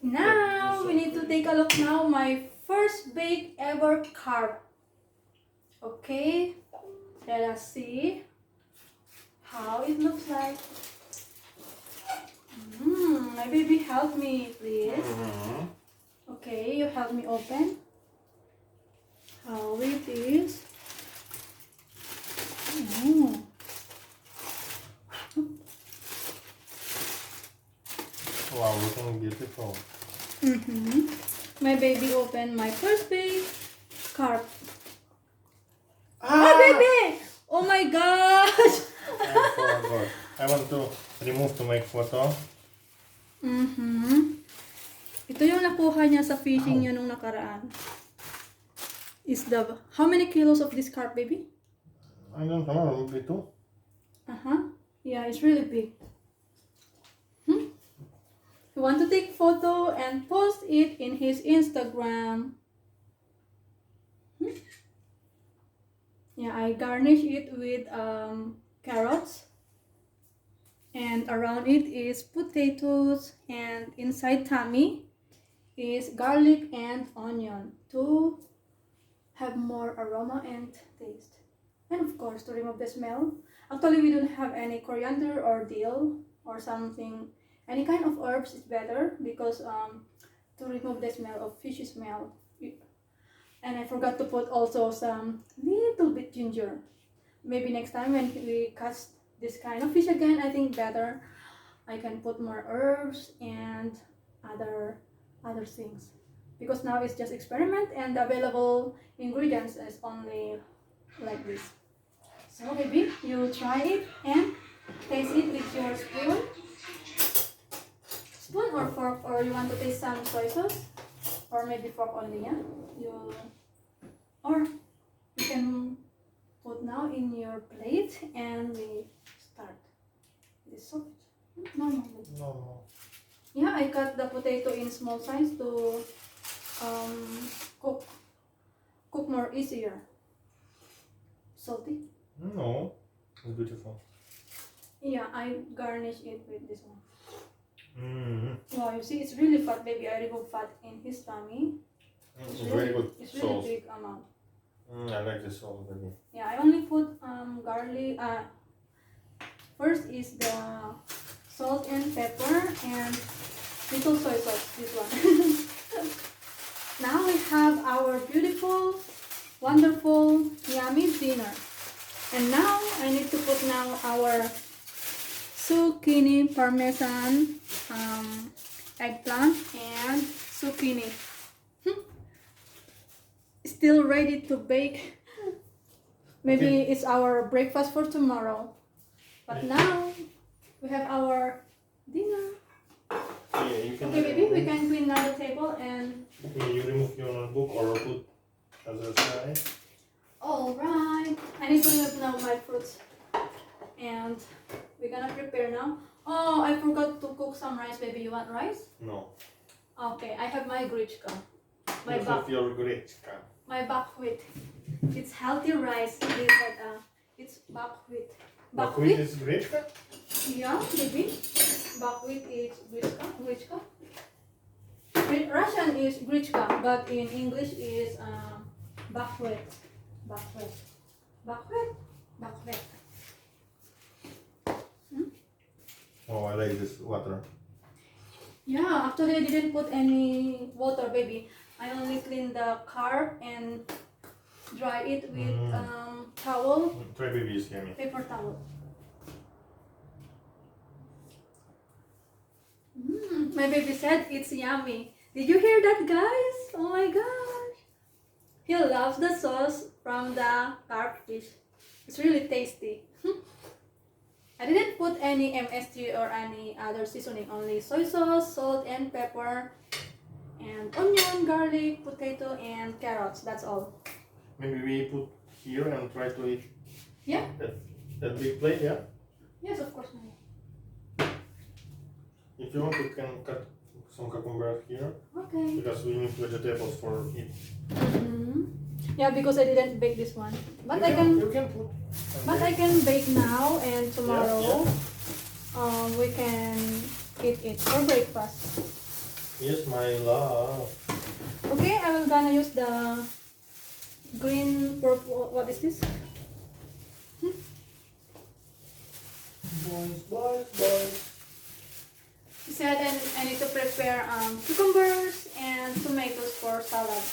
Now we need to take a look now. My first bake ever carp. Okay, let us see how it looks like. My baby, help me, please. Okay, you help me open. How it is. Oh. Wow, looking beautiful. My baby opened my first bake carp. Ah! Oh, baby! Oh my gosh! I forgot. I want to remove to make photo. Ito yung nakuha niya sa fishing niya nung nakaraan. How many kilos of this carp, baby? I don't know, maybe 2. Yeah, it's really big. He want to take photo and post it in his Instagram. Yeah, I garnish it with carrots. And around it is potatoes, and inside tummy is garlic and onion to have more aroma and taste. And of course, to remove the smell. Actually, we don't have any coriander or dill or something. Any kind of herbs is better because to remove the smell of fishy smell. And I forgot to put also some little bit ginger. Maybe next time when we catch this kind of fish again, I think better I can put more herbs and other things, because now it's just experiment and the available ingredients is only like this. So baby, you try it and taste it with your spoon or fork, or you want to taste some soy sauce, or maybe fork only. Yeah, or you can put now in your plate and we start this sausage. No. Yeah, I cut the potato in small size to cook more easier. Salty? No, it's beautiful. Yeah, I garnish it with this one. Mm-hmm. Wow, you see, it's really fat, baby. I remove fat in his tummy. It's very good It's sauce. really big amount. I like the sauce, baby. Yeah, I only put garlic. First is the salt and pepper and little soy sauce. This one. Now we have our beautiful, wonderful, yummy dinner. And now I need to put now our zucchini parmesan, eggplant and zucchini. Still ready to bake. Maybe Okay. it's our breakfast for tomorrow. But now we have our dinner. Yeah, you can. Okay, baby, we can clean now the table and. Okay, you remove your notebook or put other side. All right. I need to remove now my fruits, and we're gonna prepare now. Oh, I forgot to cook some rice, baby. You want rice? No. Okay, I have my grichka. You have your grechka. My buckwheat. It's healthy rice. It's buckwheat. Buckwheat is grechka? Yeah, maybe. Buckwheat is grichka. Russian is grichka, but in English is buckwheat. Buckwheat. Oh, I like this water. Yeah, actually I didn't put any water, baby. I only clean the carp and dry it with towel. Try, baby, is yummy. Paper towel. My baby said it's yummy. Did you hear that, guys? Oh my gosh. He loves the sauce from the carp fish. It's really tasty. I didn't put any MSG or any other seasoning, only soy sauce, salt and pepper, and onion, garlic, potato, and carrots. That's all. Maybe we put here and try to eat. Yeah? That big plate, yeah? Yes, of course. If you want, you can cut some cucumber here. Okay. Because we need vegetables for it. Yeah, because I didn't bake this one. But You can put. But I can bake now, and tomorrow we can eat it for breakfast. Yes, my love. Okay, I will gonna use the green purple. What is this? Boys. He said I need to prepare cucumbers and tomatoes for salad.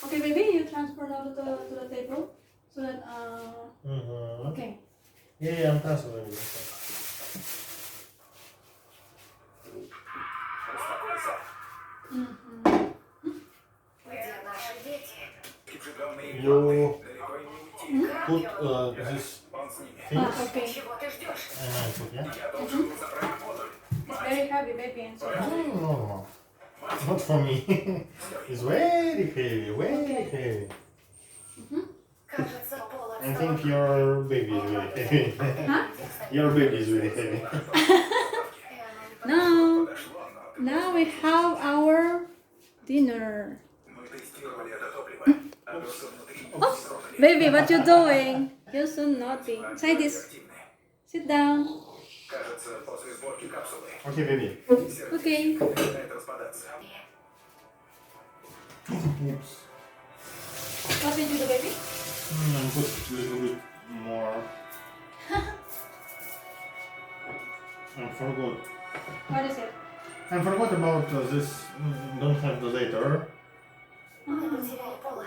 Okay, baby, you transfer now to the table so that okay. Yeah, I'm transferring. You put this things Okay. and I put, yeah? It's very heavy, baby, and so. No. Not for me. It's very heavy, very heavy. I think your baby is very heavy. Huh? Your baby is very heavy. Now we have our dinner. Oh, baby, what you doing? You're so naughty. Try this. Sit down. Okay, baby. Okay. Oops. What did you do, baby? Put a little bit more. I forgot. What is it? I forgot about this. Don't have the later. Мы потеряли Пола.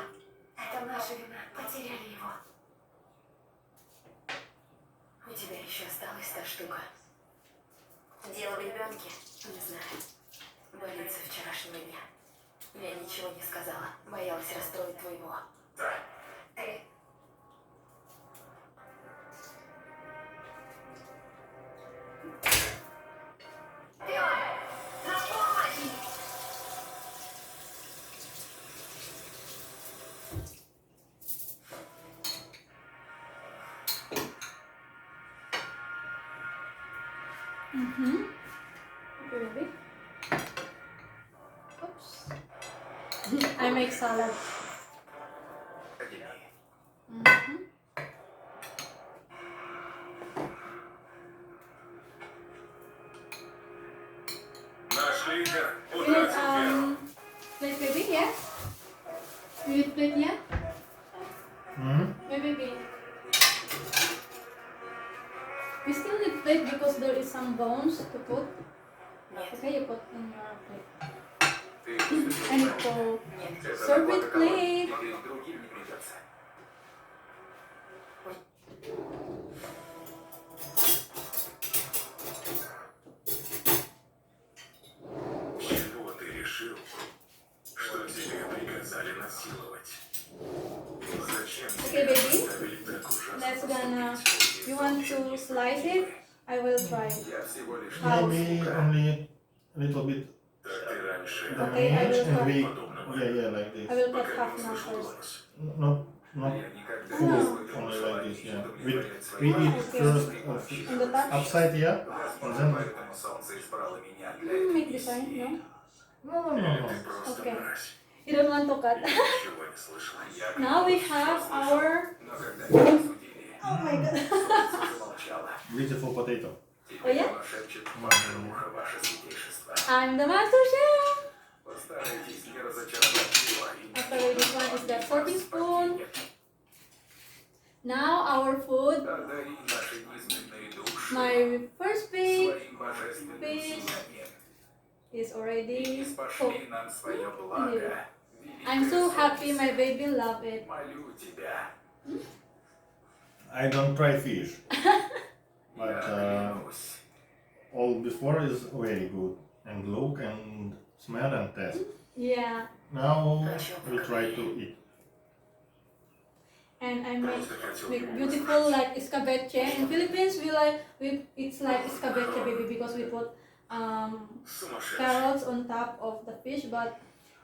Это наша вина. Потеряли его. У тебя еще осталась та штука. Дело в ребенке? Не знаю. Болится вчерашнего дня. Я ничего не сказала. Боялась расстроить твоего. Ты... На помощь! Okay, baby. Oops. I make salad. Наш лидер You need утратил веру. plate, baby? Yes. You need plate, yeah? Hmm? My baby. We still need plate because there is some bones to put. Okay, you put in your plate. I need to serve with plate. Теперь другим не придется. Чего ты решил, что тебе приказали насиловать? Зачем Okay, тебя baby. заставили так ужасно Let's gonna. поступить? You want to slice it? I will try. Я всего лишь Maybe only a little bit так ты раньше Okay, I damage will and we. cut. Yeah, like I this. will cut пока half не now услышал first. голос. Not Я никогда full, не only слышал like this, yeah. чтобы We измерять eat свои first On the top? upside, yeah, and Возможно, then. поэтому солнце избрало меня для Make этой this one, миссии. no? No. Ты просто Okay. мразь. You don't want to cut. Я ничего не слышал. Я Now we have our. но когда меня осудили, Oh my god. солнце замолчало. Beautiful potato. Oh, yeah? Оно шепчет в ваше ухо, ваше святейшество. I'm the master chef. Постарайтесь не разочаровать его и не Okay, this one is the serving spoon. Now our food. одари наши низменные души My first pig своим божественным fish сиянием. is И already спошли cooked. нам свое благо. I'm so happy my baby love it. Молю тебя. I don't try fish, but Я клянусь. all before is very good and look and smell and taste. Yeah, Now we try to eat. and I make Просто хотел make тебя beautiful услышать. like escabeche. In Philippines it's like escabeche, baby, because we put Сумасшедший. carrots on top of the fish, but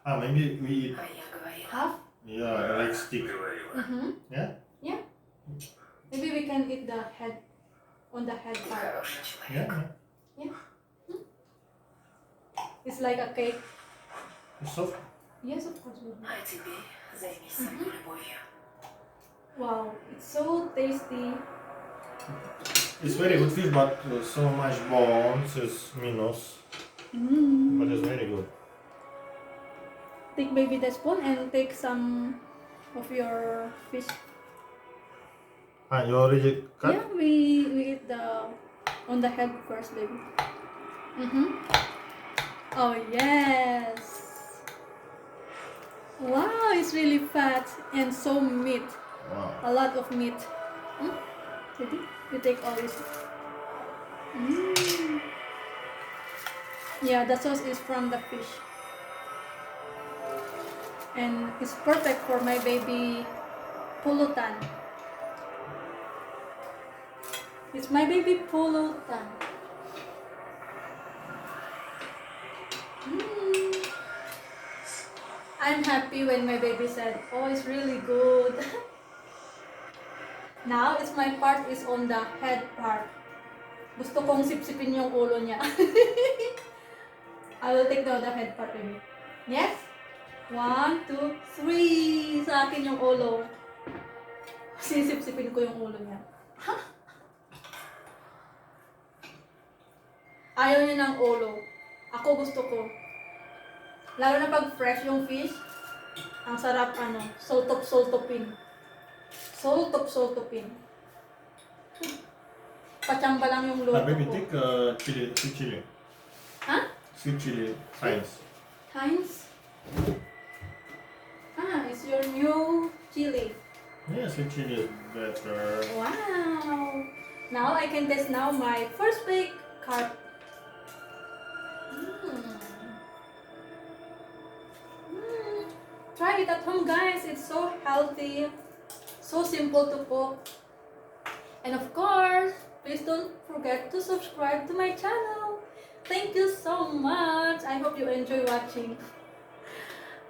Maybe we eat, А я говорила. half. yeah, like stick. Говорила. Yeah? Maybe we can eat the head on the head Ты part. хороший человек. Yeah. It's like a cake. It's soft. Yes, of course. Baby. А теперь займись самой любовью. Wow, it's so tasty. It's very good fish, but so much bones is minus. But it's very good. Take baby the spoon and take some of your fish. Ah, you already cut? Yeah, we eat the on the head first, baby. Oh yes. Wow, it's really fat and so meat. Wow. A lot of meat. Baby, you take all this. Yeah, the sauce is from the fish. And it's perfect for my baby pulutan. It's my baby pulutan. I'm happy when my baby said, "Oh, it's really good." Now, it's my part is on the head part. Gusto kong sipsipin yung ulo niya. I will take the head part, baby. Yes? 1, 2, 3. Sa akin yung ulo. Sisipsipin ko yung ulo niya. Ayaw niya ng ulo. Ako gusto ko. Lalo na pag fresh yung fish, ang sarap soltop-soltopin. Soltop-soltopin. Pachamba lang yung luto Baby, ko. take sweet chili. Huh? Sweet chili, Heinz. Heinz? It's your new chili. Yeah, sweet chili is better. Wow! Now I can taste now my first baked carp. Try it at home, guys. It's so healthy, so simple to cook. And of course, please don't forget to subscribe to my channel. Thank you so much. I hope you enjoy watching.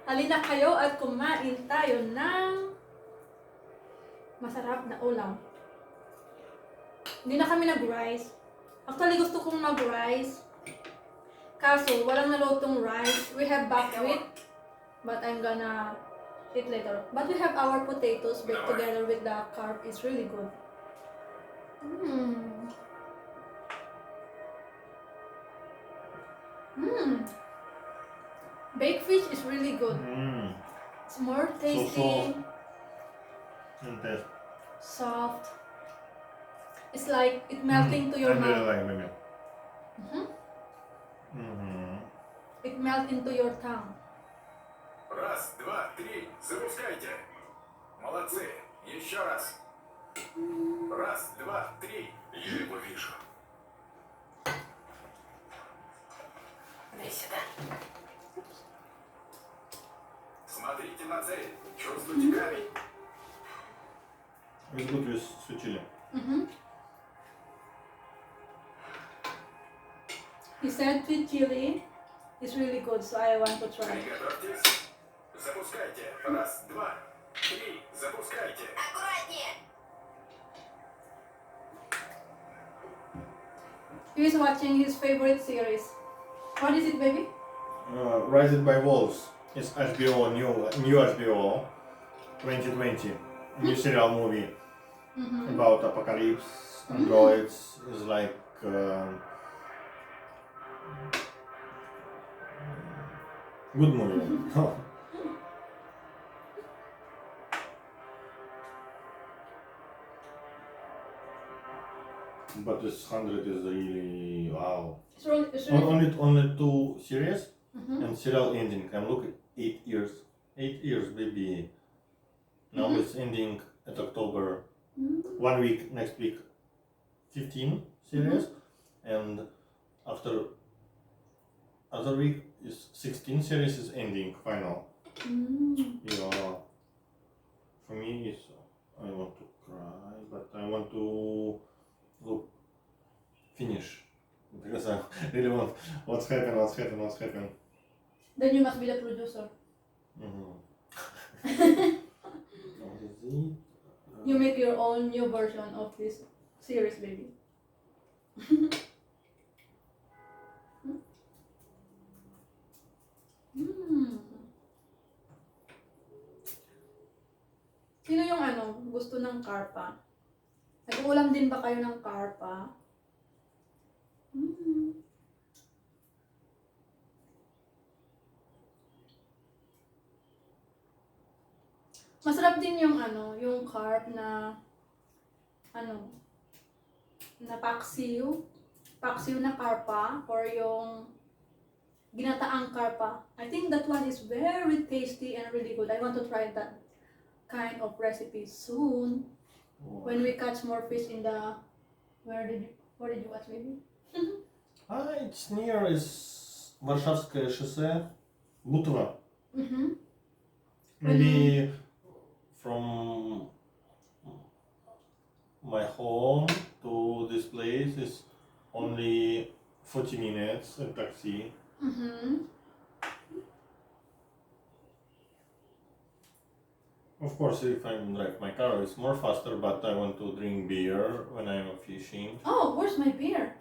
Halina kayo at kumain tayo ng masarap na ulam. Hindi na kami nag-rice. Actually, gusto kong mag-rice. Kaso, walang nalutong rice. We have buckwheat, but I'm gonna eat later. But we have our potatoes baked together with the carp. It's really good. Baked fish is really good. It's more tasty, And soft. It's like it melting to your I really mouth. like baby. It melts into your tongue. Раз, два, три, запускайте. Молодцы. Еще раз. Раз, два, три. Я его вижу. Дай сюда. Смотрите на цель. Чувствуйте камень. It's good with sweet chili. He said sweet chili is really good, so I want to try. Приготовьтесь. Запускайте. Раз, два, три. Запускайте. Аккуратнее. He's watching his favorite series. What is it, baby? Raised by Wolves. It's HBO, new HBO 2020. New serial movie about apocalypse, androids. Is like good movie. But this 100 is really wow. It's really Only two series and serial ending. I'm looking 8 years. 8 years, baby. Now it's ending at October. 1 week, next week, 15 series, and after other week is 16 series is ending final. Yeah. For me, it's I want to cry, but I want to look finish because I really want what's happened. Then you must be the producer. What is it? You make your own new version of this series, baby. Sino yung gusto ng carpa? Nag-uulam din ba kayo ng carpa? Masarap din yung yung carp na na paksiw. Paksiw na carpa or yung ginataang carpa. I think that one is very tasty and really good. I want to try that kind of recipe soon. When we catch more fish in the where did you watch maybe? It's near is Warszawskie шоссе, Butova. Maybe from my home to this place is only 40 minutes in taxi. Of course, if I drive my car, it's more faster, but I want to drink beer when I'm fishing. Oh, where's my beer?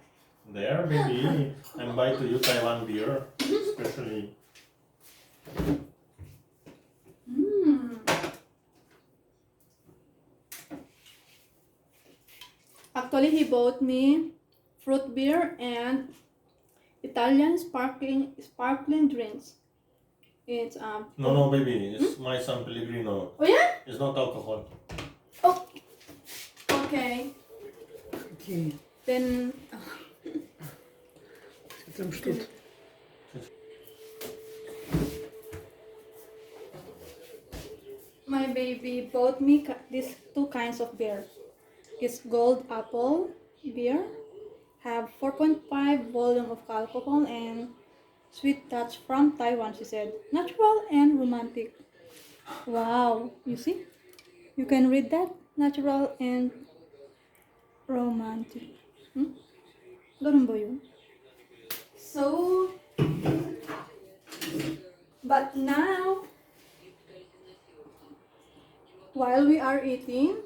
There, maybe. I'm buy to you Taiwan beer, especially. Actually, he bought me fruit beer and Italian sparkling drinks. It's No, baby. It's my San Pellegrino. Oh yeah? It's not alcohol. Oh. Okay. Okay. Then. Там что-то. My baby bought me these two kinds of beer. It's gold apple beer, have 4.5 volume of alcohol and sweet touch from Taiwan, she said. Natural and romantic. Wow, you see? You can read that? Natural and romantic. Ganun ba yun? So, but now, while we are eating,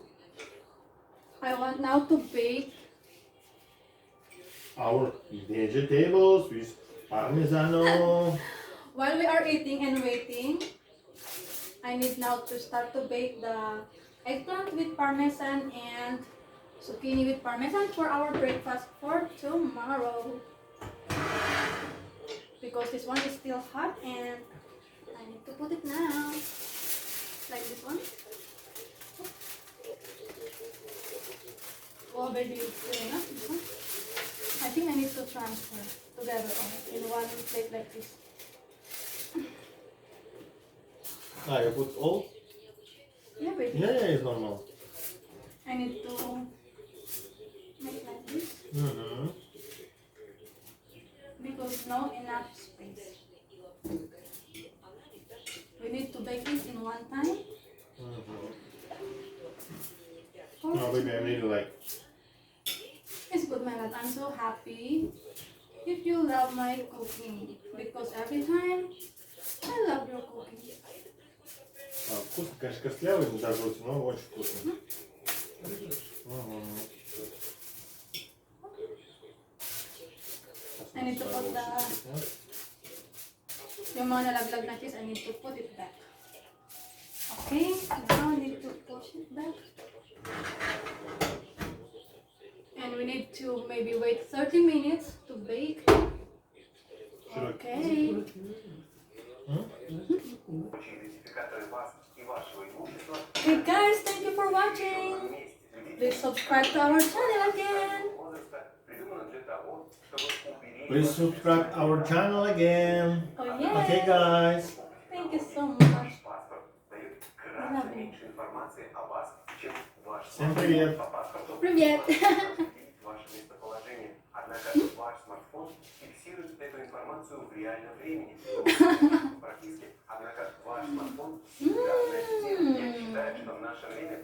I want now to bake Our vegetables with parmesano. While we are eating and waiting, I need now to start to bake the eggplant with parmesan and zucchini with parmesan for our breakfast for tomorrow. Because this one is still hot and I need to put it now. Like this one. Oh baby, good enough this one. I think I need to transfer together in one plate like this. You put all? Yeah, baby. Yeah, it's normal. I need to make like this because no enough space. We need to bake it in one time. No, baby, I need like. It's good, my love. I'm so happy if you love my cooking because every time I love your cooking. Вкусно, конечно, костлявый, не даже очень, но очень вкусно. I need to put yung mga nalaglag na cheese, I need to put it back. Okay, now I need to push it back. And we need to maybe wait 30 minutes to bake. Okay. Hey guys, thank you for watching. Please subscribe to our channel again. Please subscribe our channel again. Oh yeah. Okay, guys. Thank you so much. I love you. Всем привет. Привет. Ваше местоположение. Однако ваш смартфон фиксирует эту информацию в реальном времени. Практически. Однако ваш смартфон всегда на часы. Я считаю, что в наше время